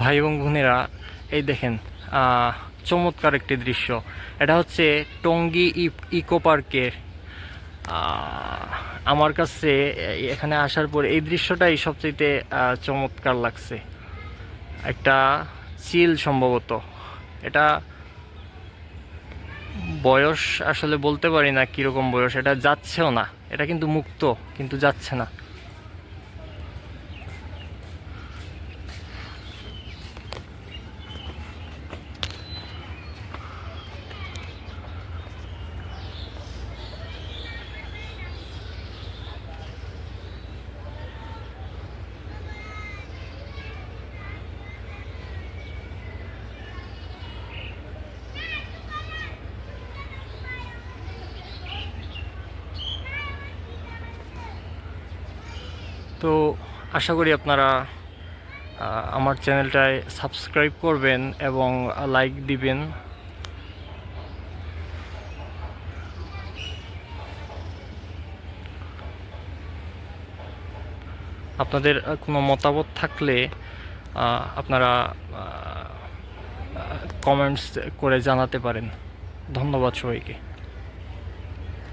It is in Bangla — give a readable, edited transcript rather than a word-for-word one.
ভাই এবং বোনেরা, এই দেখেন চমৎকার একটি দৃশ্য। এটা হচ্ছে টঙ্গী ইকো পার্কের। আমার কাছে এখানে আসার পর এই দৃশ্যটাই সবচেয়ে চমৎকার লাগছে। একটা চিল সম্ভবত। এটা বয়স আসলে বলতে পারি না কীরকম বয়স, এটা যাচ্ছেও না। এটা কিন্তু মুক্ত, কিন্তু যাচ্ছে না। তো আশা করি আপনারা আমার চ্যানেলটায় সাবস্ক্রাইব করবেন এবং লাইক দিবেন। আপনাদের কোনো মতামত থাকলে আপনারা কমেন্টস করে জানাতে পারেন। ধন্যবাদ সবাইকে।